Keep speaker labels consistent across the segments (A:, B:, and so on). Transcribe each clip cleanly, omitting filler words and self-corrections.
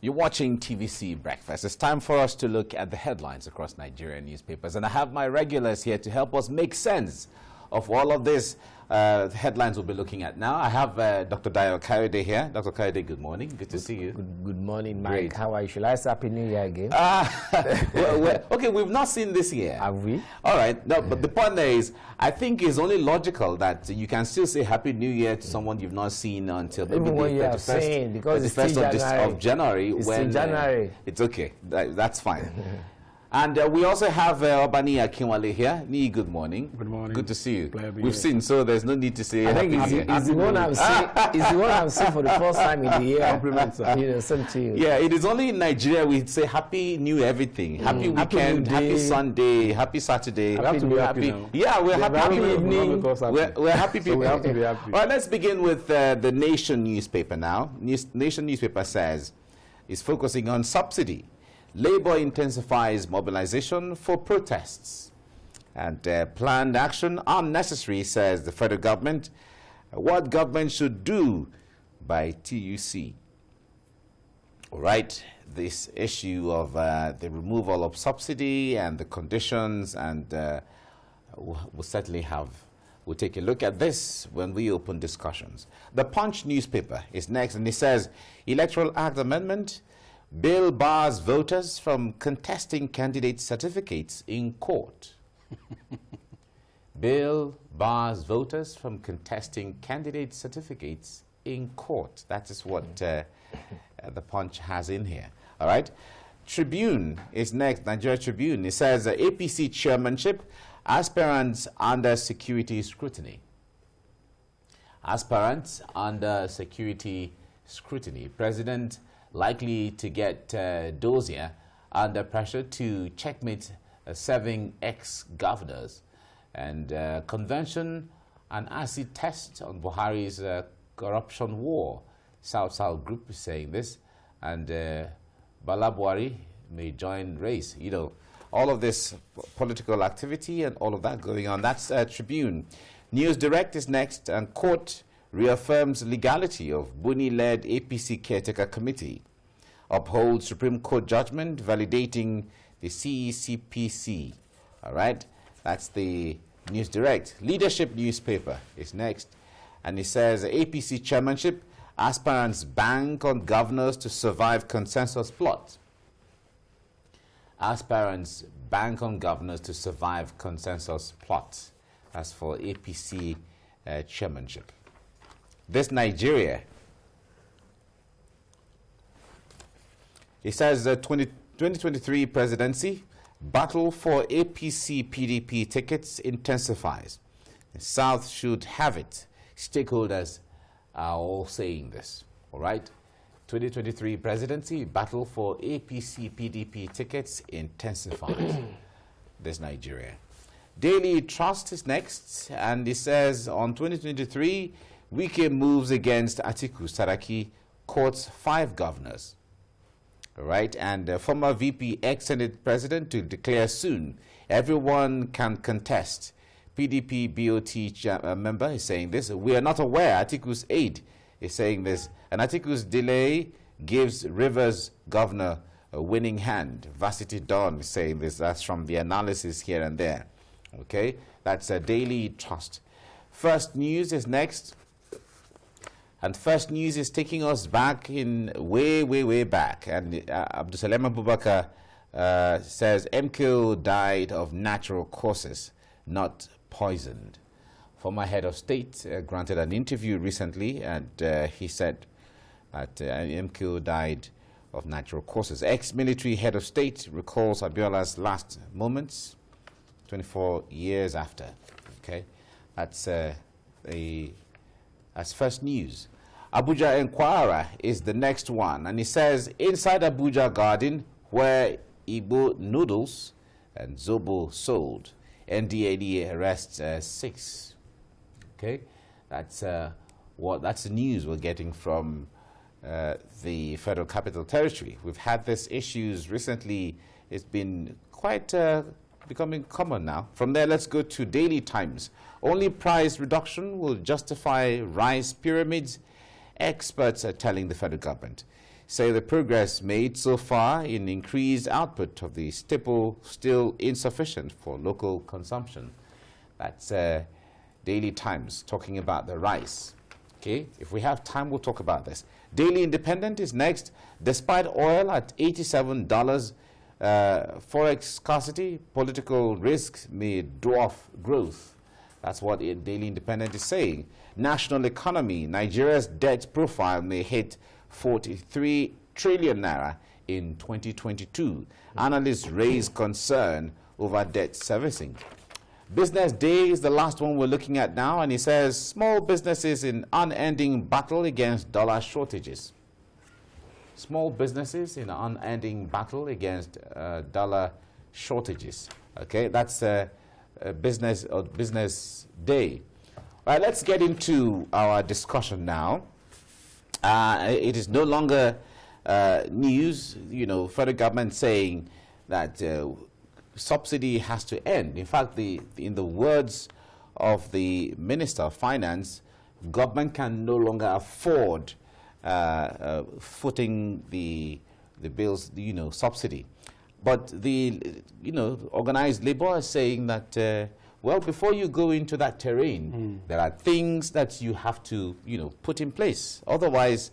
A: You're watching TVC Breakfast. It's time for us to look at the headlines across Nigerian newspapers. And I have my regulars here to help us make sense of all of this. Headlines we'll be looking at now. I have Dr. Dayo Kayode here. Dr. Kayode, good morning. Good to see you.
B: Good morning, Mike.
A: Great.
B: How are you? Shall I say Happy New Year again?
A: Okay, we've not seen this year.
B: Have we?
A: All right. No, but the point there is, I think it's only logical that you can still say Happy New Year to someone you've not seen until maybe
B: Even when
A: the
B: you are
A: 31st,
B: saying, because it's
A: 31st
B: still
A: of,
B: January.
A: of January.
B: It's
A: when
B: still January.
A: It's okay. That's fine. And we also have Obaniyi Akinwale here. Nii, good morning.
C: Good morning.
A: Good to see you.
C: Glad to be
A: We've
C: here.
A: seen, so there's no need to say
B: I think
A: Happy New Year.
B: it's the one I'm seeing. It's the one I'm seeing for the first time in the year.
C: Compliments, sir.
B: You know, same to you.
A: Yeah, it is only in Nigeria we say Happy New Everything. Happy weekend,
B: New
A: happy
B: Day.
A: Sunday, happy Saturday.
C: We have to be happy now.
A: Yeah, we're happy.
B: happy
A: people.
B: evening.
A: We're happy people.
C: So we have to be happy.
A: All right, let's begin with the Nation newspaper now. Nation newspaper says it's focusing on subsidy. Labour intensifies mobilization for protests. And planned action unnecessary, says the federal government. What government should do by TUC. All right, this issue of the removal of subsidy and the conditions, and we'll certainly we'll take a look at this when we open discussions. The Punch newspaper is next, and it says, Electoral Act Amendment, bill bars voters from contesting candidate certificates in court. Bill bars voters from contesting candidate certificates in court. That is what the Punch has in here. All right. Tribune is next, Nigeria Tribune. It says APC chairmanship, aspirants under security scrutiny. Aspirants under security scrutiny. President likely to get dozier under pressure to checkmate serving ex-governors. And convention and acid test on Buhari's corruption war. South Group is saying this. And Bala Buhari may join race. You know, all of this political activity and all of that going on. That's Tribune. News Direct is next, and court reaffirms legality of Buni-led APC caretaker committee, upholds Supreme Court judgment validating the CECPC. All right, that's the News Direct. Leadership newspaper is next, and it says APC chairmanship, aspirants bank on governors to survive consensus plot. Aspirants bank on governors to survive consensus plot. That's for APC chairmanship. This Nigeria, it says 2023 presidency, battle for APC PDP tickets intensifies. The South should have it. Stakeholders are all saying this. All right. 2023 presidency, battle for APC PDP tickets intensifies. This Nigeria. Daily Trust is next, and it says on 2023, Wike moves against Atiku Saraki, courts 5 governors. All right, and former VP ex-Senate president to declare soon. Everyone can contest. PDP BOT member is saying this. We are not aware. Atiku's aide is saying this. And Atiku's delay gives Rivers governor a winning hand. Varsity Dawn is saying this. That's from the analysis here and there. Okay, that's a Daily Trust. First News is next. And First News is taking us back in way back. And Abdusalam Abubakar says MKO died of natural causes, not poisoned. Former head of state granted an interview recently, and he said that MKO died of natural causes. Ex-military head of state recalls Abiola's last moments 24 years after. Okay, that's First News. Abuja Enquirer is the next one, and it says inside Abuja Garden where Igbo noodles and Zobo sold, NDAD arrests 6. Okay, that's the news we're getting from the Federal Capital Territory. We've had these issues recently. It's been quite becoming common now. From there, let's go to Daily Times. Only price reduction will justify rice pyramids. Experts are telling the federal government. say the progress made so far in increased output of the staple still insufficient for local consumption. That's Daily Times talking about the rice. Okay, if we have time, we'll talk about this. Daily Independent is next. Despite oil at $87, forex scarcity, political risks may dwarf growth. That's what Daily Independent is saying. National economy, Nigeria's debt profile may hit 43 trillion naira in 2022. Analysts raise concern over debt servicing. Business Day is the last one we're looking at now, and it says small businesses in unending battle against dollar shortages. Small businesses in unending battle against dollar shortages. Okay, that's Business Day. All right, let's get into our discussion now. It is no longer news, federal government saying that subsidy has to end. In fact, in the words of the Minister of Finance, government can no longer afford footing the bills, subsidy. But the organized labor is saying that well, before you go into that terrain, there are things that you have to put in place. Otherwise,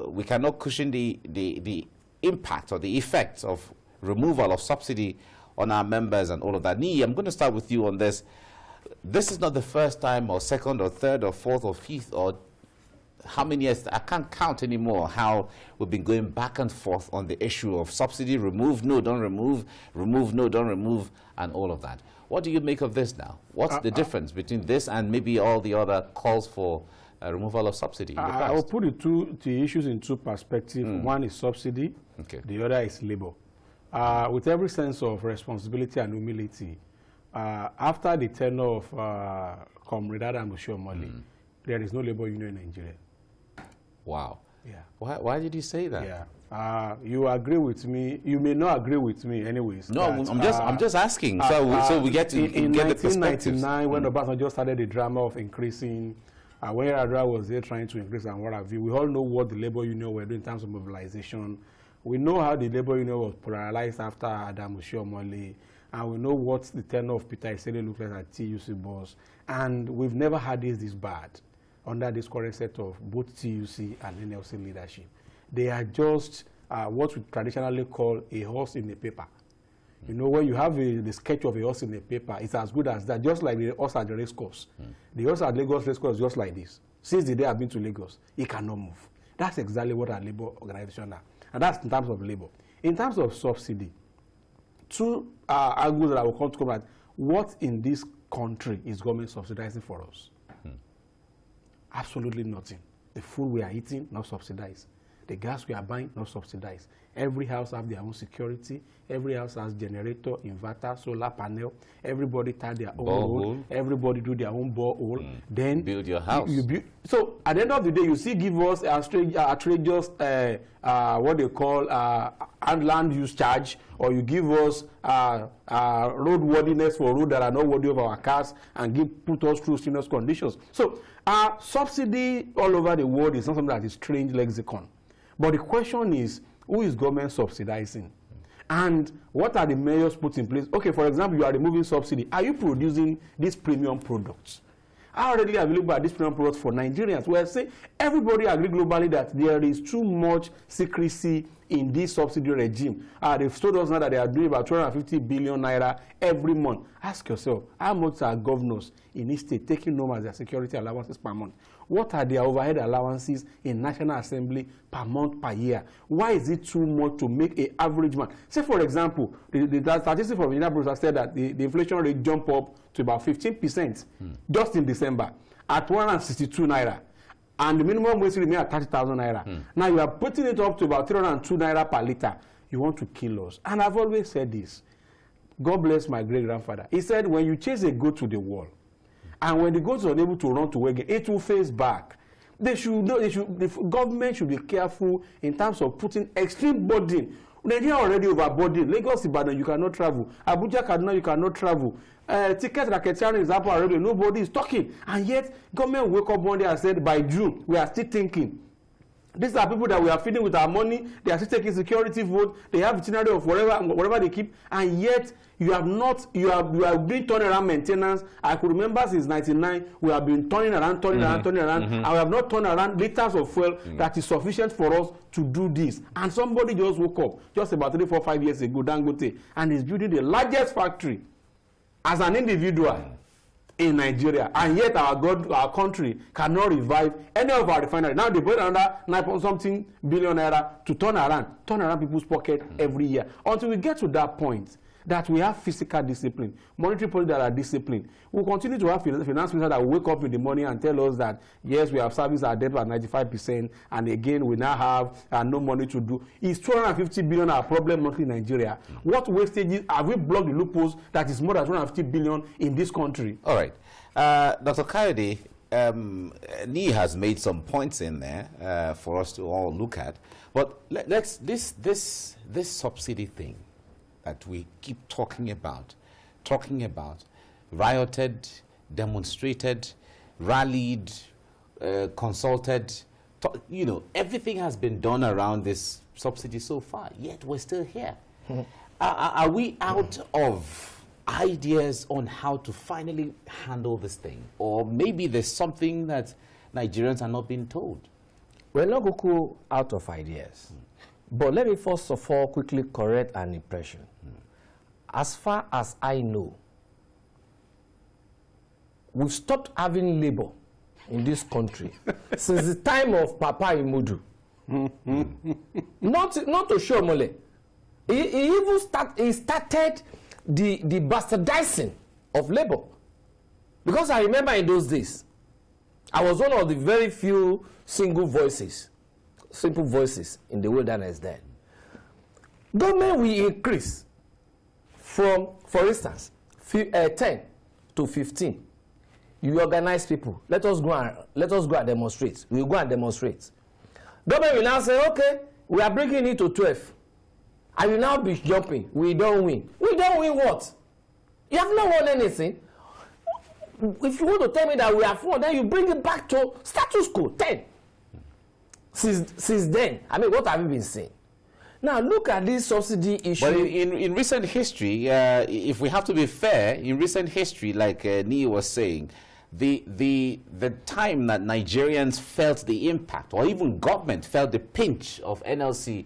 A: we cannot cushion the impact or the effects of removal of subsidy on our members and all of that. Nee, I'm going to start with you on this. This is not the first time or second or third or fourth or fifth or how many years, I can't count anymore how we've been going back and forth on the issue of subsidy, remove, no, don't remove, remove, no, don't remove, and all of that. What do you make of this now? What's the difference between this and maybe all the other calls for removal of subsidy?
C: I will put the issues in two perspectives. One is subsidy, the other is labor. With every sense of responsibility and humility, after the tenure of Comrade Adam Oshiomhole, there is no labor union in Nigeria.
A: Wow.
C: Yeah.
A: Why did you say that?
C: Yeah. You agree with me. You may not agree with me, anyways.
A: No, I'm just asking. So we get to get the perspective. In
C: 1999, when Obama just started the drama of increasing, when Yar'Adua was there trying to increase and what have you, we all know what the labor union were doing in terms of mobilization. We know how the labor union was polarized after Adam Oshiomhole, and we know what the tenure of Peter Isele looked like at TUC boss. And we've never had this bad under this current set of both TUC and NLC leadership. They are just what we traditionally call a horse in a paper. When you have the sketch of a horse in a paper, it's as good as that, just like the horse at the race course. The horse at Lagos race course is just like this. Since the day I've been to Lagos, it cannot move. That's exactly what our labor organization are. And that's in terms of labor. In terms of subsidy, two angles that I will come to come at, what in this country is government subsidizing for us? Absolutely nothing. The food we are eating, not subsidized. The gas we are buying, not subsidized. Every house has their own security. Every house has generator, inverter, solar panel. Everybody tie their own hole. Everybody do their own borehole. Then
A: build your house.
C: So at the end of the day, you see, give us outrageous what they call land use charge, or you give us roadworthiness for roads that are not worthy of our cars, and put us through strenuous conditions. So subsidy all over the world is not something that is strange lexicon. But the question is, who is government subsidizing? And what are the measures put in place? Okay, for example, you are removing subsidy. Are you producing these premium products? How readily available are these premium products for Nigerians? Well, say everybody agree globally that there is too much secrecy in this subsidy regime. They've told us now that they are doing about 250 billion naira every month. Ask yourself, how much are governors in this state taking home as their security allowances per month? What are their overhead allowances in National Assembly per month, per year? Why is it too much to make an average man? Say, for example, the statistics from Nigerian Newspapers said that the inflation rate jumped up to about 15% just in December at 162 naira. And the minimum wage remains at 30,000 naira. Now you are putting it up to about 302 naira per litre. You want to kill us. And I've always said this. God bless my great-grandfather. He said, when you chase a goat to the wall, and when the goat is unable to run to again, it will face back. The government should be careful in terms of putting extreme burden. Nigeria already overburdened. Lagos, Ibadan, you cannot travel. Abuja, Kaduna, you cannot travel. Ticket racketeering is happening already. Nobody is talking. And yet, government wake up one day and said, by June, we are still thinking. These are people that we are feeding with our money. They are still taking security vote. They have itinerary of whatever they keep, and yet you have not. You have been turning around maintenance. I could remember since '99 we have been turning around, and we have not turned around liters of fuel that is sufficient for us to do this. And somebody just woke up just about 3, 4, 5 years ago, Dangote, and is building the largest factory as an individual in Nigeria, and yet our country cannot revive any of our refineries. Now they put another 9-something billion naira to turn around people's pocket every year. Until we get to that point that we have fiscal discipline, monetary policy that are disciplined, we'll continue to have finance ministers that will wake up in the morning and tell us that yes, we have serviced our debt at 95%, and again we now have no money to do. Is 250 billion our problem monthly in Nigeria? What wastages have we blocked the loopholes that is more than 250 billion in this country?
A: All right. Dr. Kayode, Ni has made some points in there for us to all look at. But let's this subsidy thing that we keep talking about, rioted, demonstrated, rallied, consulted, everything has been done around this subsidy so far, yet we're still here. Are we out of ideas on how to finally handle this thing? Or maybe there's something that Nigerians are not being told?
B: We're not out of ideas. But let me first of all quickly correct an impression. As far as I know, we've stopped having labor in this country since the time of Papa Imudu. Not to show Mole. He even started the bastardizing of labor. Because I remember in those days, I was one of the very few simple voices in the wilderness then. Government will increase from, for instance, 10 to 15. You organize people. Let us go and demonstrate. We will go and demonstrate. Government will now say, okay, we are bringing it to 12. I will now be jumping. We don't win. We don't win what? You have not won anything. If you want to tell me that we have won, then you bring it back to status quo, 10. Since then, I mean, what have you been saying? Now, look at this subsidy issue.
A: But in recent history, if we have to be fair, in recent history, like Ni was saying, the time that Nigerians felt the impact, or even government felt the pinch of NLC,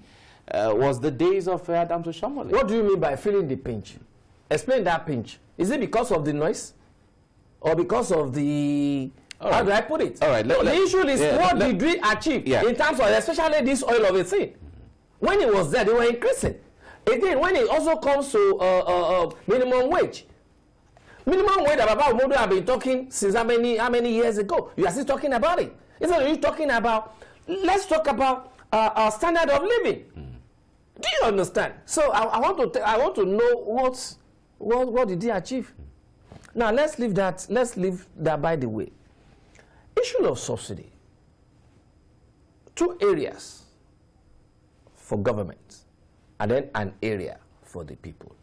A: was the days of Adam Shomole.
B: What do you mean by feeling the pinch? Explain that pinch. Is it because of the noise? Or because of the... How do I put it?
A: All right.
B: The issue is what did we achieve in terms of especially this oil of a thing. When it was there, they were increasing. Again, when it also comes to minimum wage. Minimum wage that Baba Umodu have been talking since how many years ago? You are still talking about it. Instead of you talking about, let's talk about standard of living. Do you understand? So I want to know what did he achieve. Now let's leave that by the way. Issue of subsidy. 2 areas for government and then an area for the people.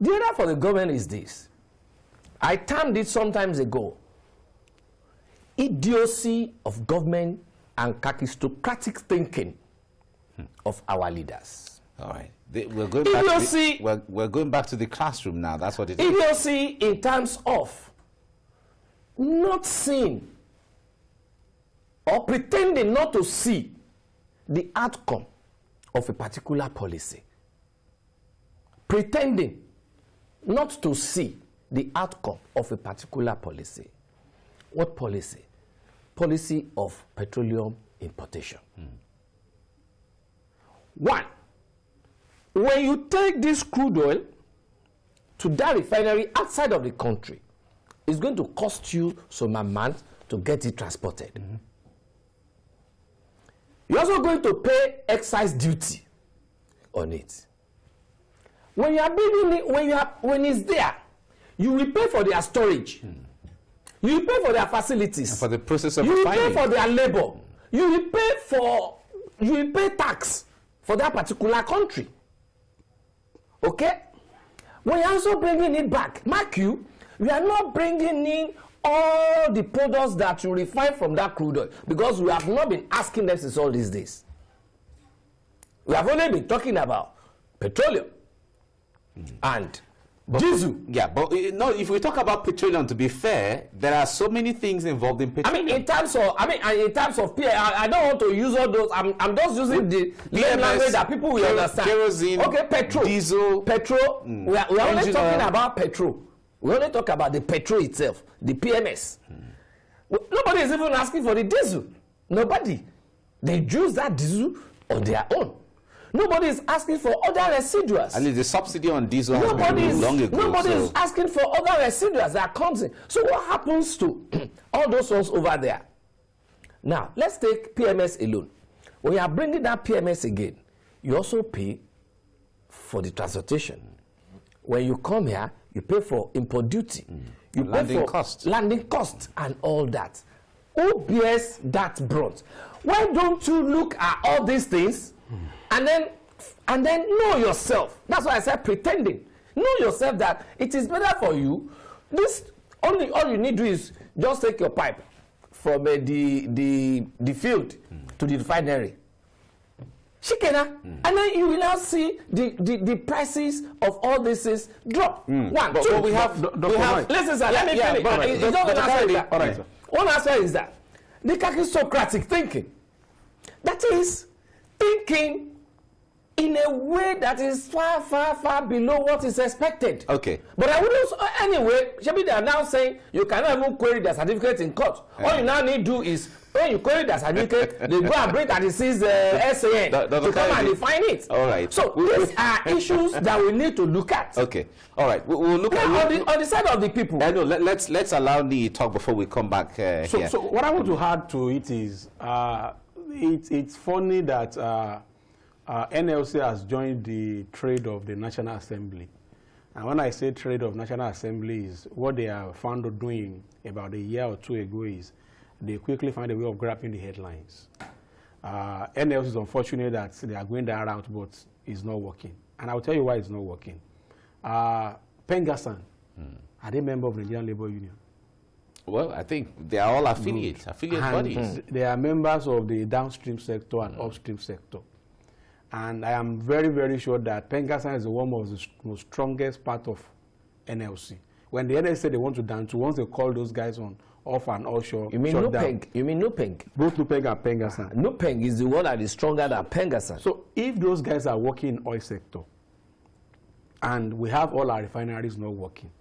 B: The area for the government is this. I termed it sometimes ago. Idiocy of government and kakistocratic thinking of our leaders.
A: All right. We're going back to the classroom now. That's what it is.
B: Idiocy in terms of not seeing or pretending not to see the outcome of a particular policy. Pretending not to see the outcome of a particular policy. What policy? Policy of petroleum importation. 1, when you take this crude oil to that refinery outside of the country, it's going to cost you some amount to get it transported. You're also going to pay excise duty on it. When you are building it, when it's there, you will pay for their storage. You will pay for their facilities.
A: And for the process of
B: you will
A: refining.
B: pay for their labor. You will pay tax for that particular country. Okay? When you're also bringing it back, mark you, we are not bringing in all the products that you refine from that crude oil, because we have not been asking them since all these days. We have only been talking about petroleum and diesel.
A: Yeah, but no, if we talk about petroleum, to be fair, there are so many things involved in petroleum.
B: In terms of I don't want to use all those. I'm just using the language that people will understand.
A: Kerosene,
B: okay, petrol,
A: diesel,
B: petrol. We are only talking about petrol. We only talk about the petrol itself, the PMS. Nobody is even asking for the diesel. Nobody. They use that diesel on their own. Nobody is asking for other residuals.
A: And the subsidy on diesel has been removed long ago.
B: Nobody is asking for other residuals that comes in. So what happens to all those ones over there? Now, let's take PMS alone. When you are bringing that PMS again, you also pay for the transportation. When you come here, you pay for import duty. You pay
A: landing
B: for
A: costs.
B: Landing costs and all that. Who bears that brunt? Why don't you look at all these things and then know yourself? That's why I said pretending. Know yourself that it is better for you. All you need to do is just take your pipe from the field to the refinery. Shikena, and then you will now see the prices of all this is drop. One,
C: but
B: two.
C: we have.
B: Listen, sir. Let me finish. All right. One aspect is that the Socratic thinking. That is thinking in a way that is far, far, far below what is expected.
A: Okay.
B: But I would also, anyway, Shebi, they are now saying you cannot even query the certificate in court. All you now need to do is, when you query the certificate, they go and bring 36 SAN to come and define it.
A: All right.
B: So these are issues that we need to look at.
A: Okay. All right. We'll look at
B: on the side of the people.
A: I know. Let's allow the talk before we come back here.
C: So what I want to add to it is, it's funny that NLC has joined the trade of the National Assembly. And when I say trade of National Assembly, is what they are found doing about a year or two ago is they quickly find a way of grabbing the headlines. NLC is unfortunate that they are going that route, but it's not working. And I'll tell you why it's not working. Pengasan, are they a member of the Nigerian Labour Union?
A: Well, I think they are all affiliate bodies.
C: They are members of the downstream sector and upstream sector. And I am very, very sure that Pengasan is one of the most strongest part of NLC. When the NLC said they want to down to, once they call those guys on off and offshore,
B: you mean Nupeng? You mean Nupeng?
C: Both Nupeng and Pengasan.
B: Nupeng is the one that is stronger than Pengasan.
C: So if those guys are working in oil sector, and we have all our refineries not working,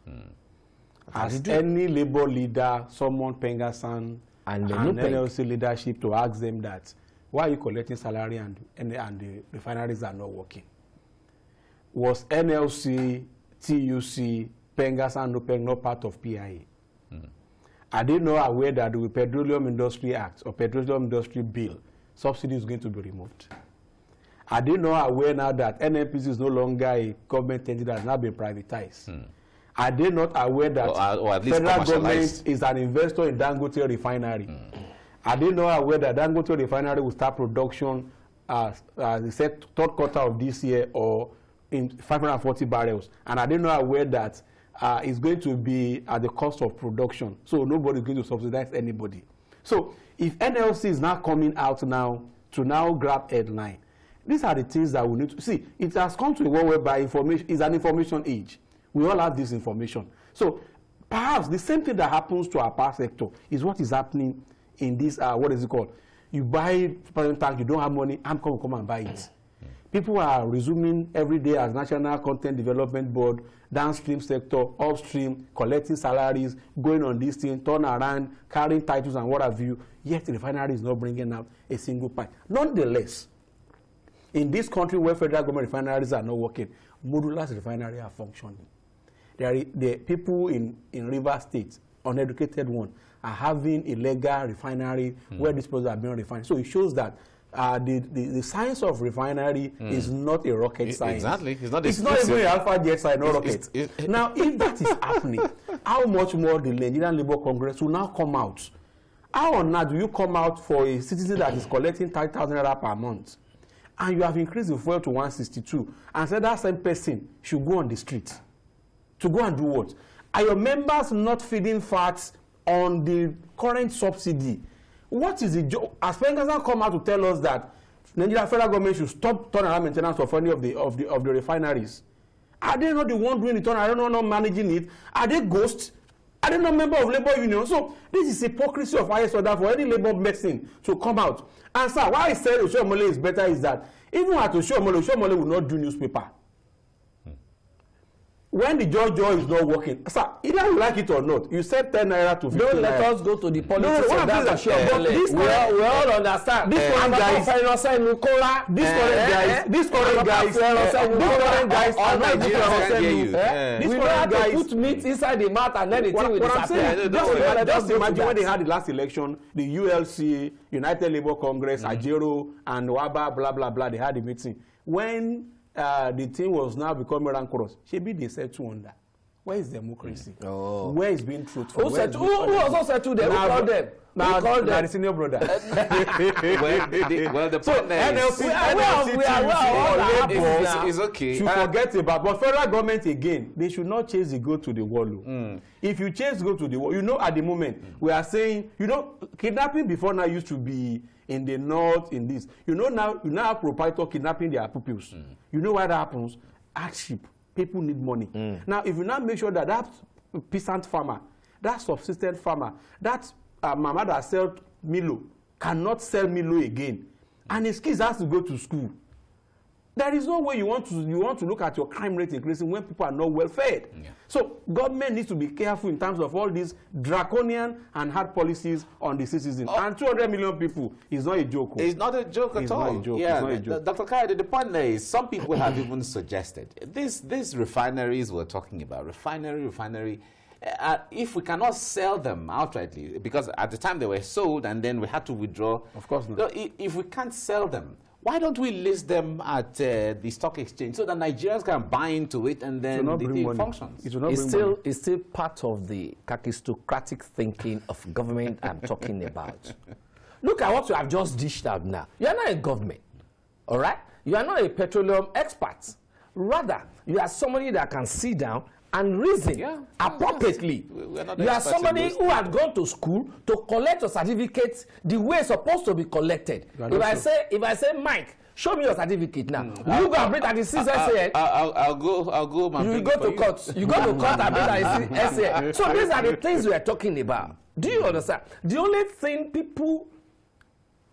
C: as any labor leader, someone Pengasan and NLC leadership to ask them that, why are you collecting salary and the refineries are not working? Was NLC, TUC, Pengasan, Nupeng not part of PIA? Are they not aware that with Petroleum Industry Act or Petroleum Industry Bill, subsidy is going to be removed? Are they not aware now that NNPC is no longer a government entity that has now been privatized? Are they not aware that
A: or at least
C: federal government is an investor in Dangote refinery? Are they not aware that Dangote refinery will start production they said third quarter of this year or in 540 barrels? And are they not aware that it's going to be at the cost of production? So nobody is going to subsidize anybody. So if NLC is now coming out now to now grab headline, these are the things that we need to see. It has come to a world whereby information is an information age. We all have this information. So perhaps the same thing that happens to our power sector is what is happening in this, what is it called? You buy tank, you don't have money, I'm going to come and buy it. People are resuming every day as National Content Development Board, downstream sector, upstream, collecting salaries, going on this thing, turn around, carrying titles and what have you, yet the refinery is not bringing out a single pint. Nonetheless, in this country where federal government refineries are not working, modular refineries are functioning. The people in River State, uneducated one, are having illegal refinery where these products are being refined. So it shows that the science of refinery is not a rocket science.
A: Exactly.
C: It's not even an alpha jet science, no rocket. Now, if that is happening, how much more the Nigerian Labour Congress will now come out? How on earth do you come out for a citizen that is collecting 30,000 naira per month, and you have increased the fuel to 162, and said that same person should go on the street to go and do what? Are your members not feeding fats on the current subsidy. What is the job? As Pengasan come out to tell us that Nigeria federal government should stop turnaround maintenance of any of the refineries. Are they not the one doing the turnaround? Are they not managing it? Are they ghosts? Are they not member of labor union? So this is hypocrisy of highest order for any labor medicine to come out. And sir, why I said Oshiomhole is better is that even at Oshiomhole will not do newspaper. When the judge is not working, sir, either you like it or not, you said 10 naira to 15 naira.
B: Don't let us go to the politics
C: of
B: that. We all understand.
C: This current guys are not
B: we have to put meat inside the mouth and then the thing will disappear.
C: Just imagine when they had the last election, the ULC, United Labour Congress, Ajero, and Waba, blah, blah, blah, they had a meeting. When the thing was now becoming rancorous, they said 200. Where is democracy? Where is being truthful?
B: Who also said to them? Who called them?
C: Now the senior brother.
A: The
C: so NLC
A: is okay.
C: Should forget about, but federal government again, they should not chase the goat to the wall. If you chase the goat to the wall, at the moment we are saying, kidnapping before now used to be in the north, in this. Now you have proprietor kidnapping their pupils. You know why that happens? Hardship. People need money. Now, if you now make sure that peasant farmer, that subsistence farmer, that mama that sells Milo cannot sell Milo again, and his kids has to go to school, there is no way you want to look at your crime rate increasing when people are not well fed. So government needs to be careful in terms of all these draconian and hard policies on the citizens. And 200 million people is not a joke.
A: It's not a joke at all.
C: Not a joke. Yeah,
A: it's not a joke. Dr. Kayode, the point there is some people have even suggested these refineries we're talking about, refinery. If we cannot sell them outrightly, because at the time they were sold and then we had to withdraw.
C: Of course not.
A: If we can't sell them, why don't we list them at the stock exchange so that Nigerians can buy into it and then the thing functions?
B: It's still part of the kakistocratic thinking of government I'm talking about. Look at what you have just dished out now. You are not a government, all right? You are not a petroleum expert. Rather, you are somebody that can sit down and reason appropriately. You are somebody who had gone to school to collect your certificate the way it's supposed to be collected. If I say, Mike, show me your certificate now. You go and bring 36 SAN.
A: I'll go.
B: You go to court. You go to court and bring 36 SAN. So these are the things we are talking about. Do you understand? The only thing people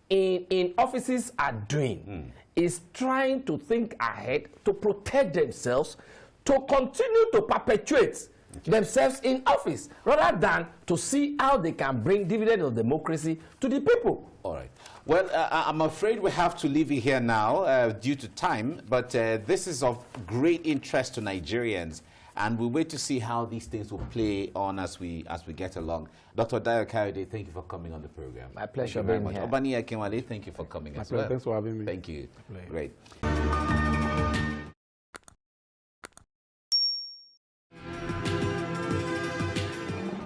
B: in offices are doing is trying to think ahead to protect themselves, to continue to perpetuate themselves in office, rather than to see how they can bring dividend of democracy to the people.
A: All right. Well, I'm afraid we have to leave it here now due to time, but this is of great interest to Nigerians, and we wait to see how these things will play on as we get along. Dr. Dayo Kayode, thank you for coming on the program.
B: My pleasure being here.
A: Obaniyi, Akinwale, thank you for coming as well.
C: Thanks for having me.
A: Thank you. Great.